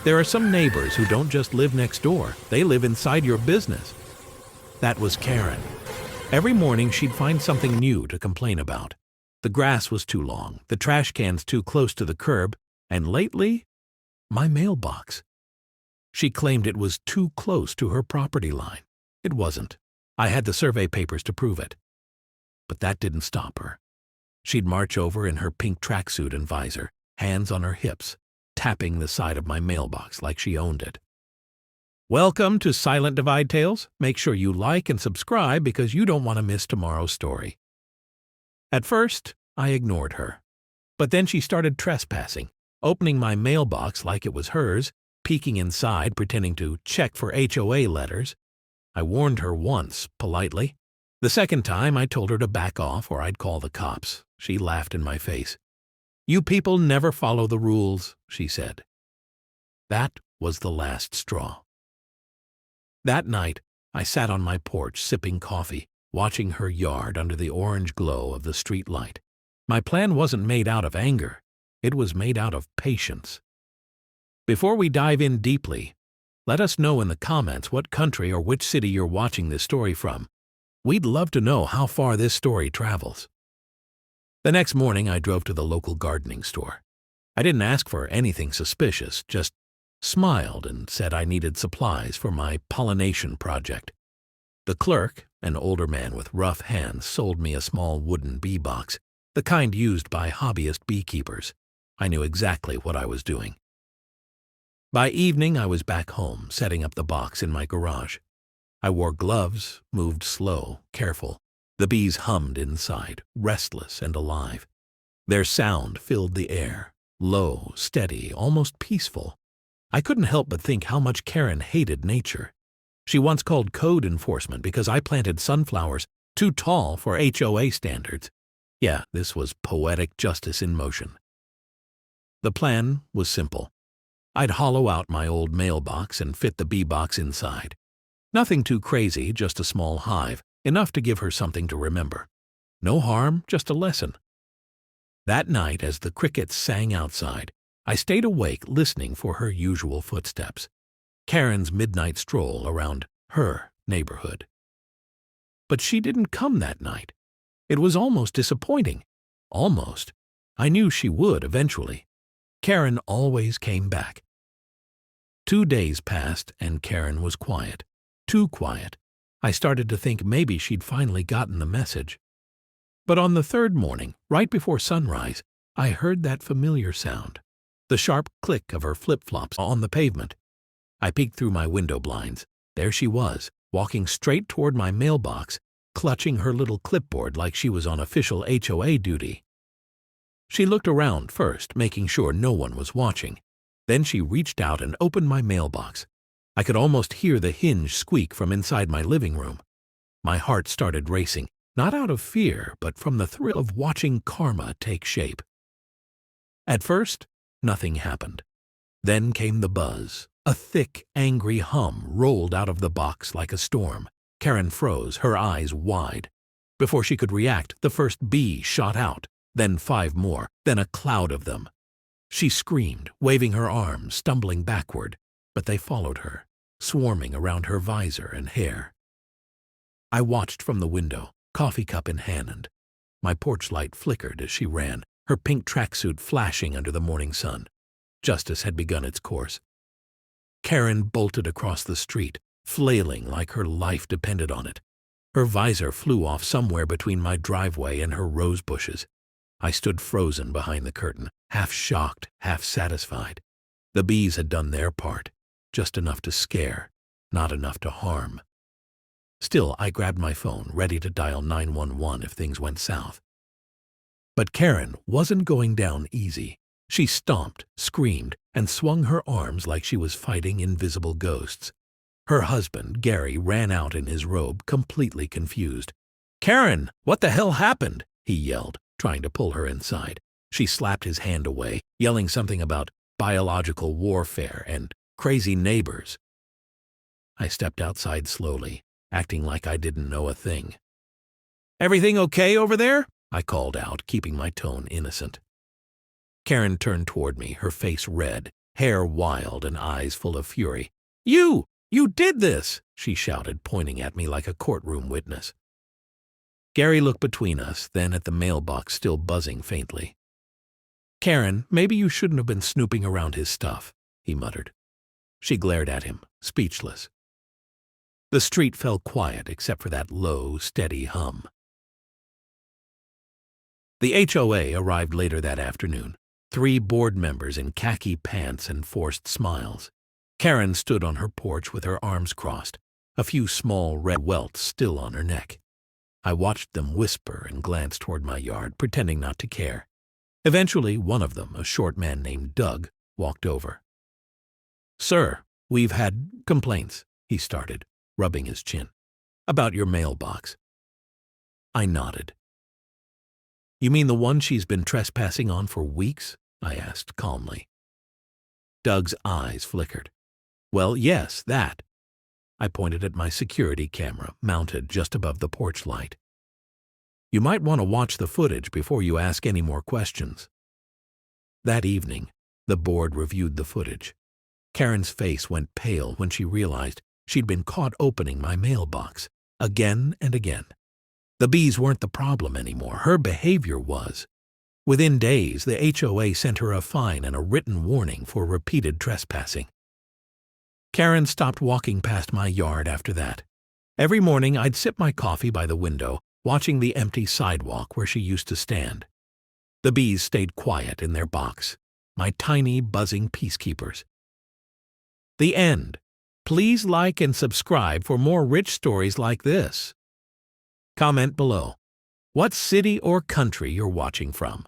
There are some neighbors who don't just live next door, they live inside your business. That was Karen. Every morning she'd find something new to complain about. The grass was too long, the trash cans too close to the curb, and lately, my mailbox. She claimed it was too close to her property line. It wasn't. I had the survey papers to prove it. But that didn't stop her. She'd march over in her pink tracksuit and visor, hands on her hips, tapping the side of my mailbox like she owned it. Welcome to Silent Divide Tales. Make sure you like and subscribe because you don't want to miss tomorrow's story. At first, I ignored her. But then she started trespassing, opening my mailbox like it was hers, peeking inside, pretending to check for HOA letters. I warned her once, politely. The second time, I told her to back off or I'd call the cops. She laughed in my face. "You people never follow the rules," she said. That was the last straw. That night, I sat on my porch sipping coffee, watching her yard under the orange glow of the street light. My plan wasn't made out of anger. It was made out of patience. Before we dive in deeply, let us know in the comments what country or which city you're watching this story from. We'd love to know how far this story travels. The next morning, I drove to the local gardening store. I didn't ask for anything suspicious, just smiled and said I needed supplies for my pollination project. The clerk, an older man with rough hands, sold me a small wooden bee box, the kind used by hobbyist beekeepers. I knew exactly what I was doing. By evening, I was back home, setting up the box in my garage. I wore gloves, moved slow, careful. The bees hummed inside, restless and alive. Their sound filled the air, low, steady, almost peaceful. I couldn't help but think how much Karen hated nature. She once called code enforcement because I planted sunflowers too tall for HOA standards. Yeah, this was poetic justice in motion. The plan was simple. I'd hollow out my old mailbox and fit the bee box inside. Nothing too crazy, just a small hive, enough to give her something to remember. No harm, just a lesson. That night, as the crickets sang outside, I stayed awake listening for her usual footsteps, Karen's midnight stroll around her neighborhood. But she didn't come that night. It was almost disappointing. Almost. I knew she would eventually. Karen always came back. 2 days passed and Karen was quiet. Too quiet. I started to think maybe she'd finally gotten the message. But on the third morning, right before sunrise, I heard that familiar sound, the sharp click of her flip-flops on the pavement. I peeked through my window blinds. There she was, walking straight toward my mailbox, clutching her little clipboard like she was on official HOA duty. She looked around first, making sure no one was watching. Then she reached out and opened my mailbox. I could almost hear the hinge squeak from inside my living room. My heart started racing, not out of fear, but from the thrill of watching karma take shape. At first, nothing happened. Then came the buzz. A thick, angry hum rolled out of the box like a storm. Karen froze, her eyes wide. Before she could react, the first bee shot out, then 5 more, then a cloud of them. She screamed, waving her arms, stumbling backward, but they followed her, swarming around her visor and hair. I watched from the window, coffee cup in hand. My porch light flickered as she ran, her pink tracksuit flashing under the morning sun. Justice had begun its course. Karen bolted across the street, flailing like her life depended on it. Her visor flew off somewhere between my driveway and her rose bushes. I stood frozen behind the curtain, half shocked, half satisfied. The bees had done their part, just enough to scare, not enough to harm. Still, I grabbed my phone, ready to dial 911 if things went south. But Karen wasn't going down easy. She stomped, screamed, and swung her arms like she was fighting invisible ghosts. Her husband, Gary, ran out in his robe, completely confused. "Karen, what the hell happened?" he yelled, trying to pull her inside. She slapped his hand away, yelling something about biological warfare and crazy neighbors. I stepped outside slowly, acting like I didn't know a thing. "Everything okay over there?" I called out, keeping my tone innocent. Karen turned toward me, her face red, hair wild and eyes full of fury. You did this!" she shouted, pointing at me like a courtroom witness. Gary looked between us, then at the mailbox still buzzing faintly. "Karen, maybe you shouldn't have been snooping around his stuff," he muttered. She glared at him, speechless. The street fell quiet except for that low, steady hum. The HOA arrived later that afternoon, 3 board members in khaki pants and forced smiles. Karen stood on her porch with her arms crossed, a few small red welts still on her neck. I watched them whisper and glance toward my yard, pretending not to care. Eventually, one of them, a short man named Doug, walked over. "Sir, we've had complaints," he started, rubbing his chin, "about your mailbox." I nodded. "You mean the one she's been trespassing on for weeks?" I asked calmly. Doug's eyes flickered. "Well, yes, that." I pointed at my security camera, mounted just above the porch light. "You might want to watch the footage before you ask any more questions." That evening, the board reviewed the footage. Karen's face went pale when she realized she'd been caught opening my mailbox, again and again. The bees weren't the problem anymore. Her behavior was. Within days, the HOA sent her a fine and a written warning for repeated trespassing. Karen stopped walking past my yard after that. Every morning, I'd sip my coffee by the window, watching the empty sidewalk where she used to stand. The bees stayed quiet in their box, my tiny, buzzing peacekeepers. The end. Please like and subscribe for more rich stories like this. Comment below what city or country you're watching from.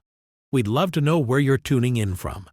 We'd love to know where you're tuning in from.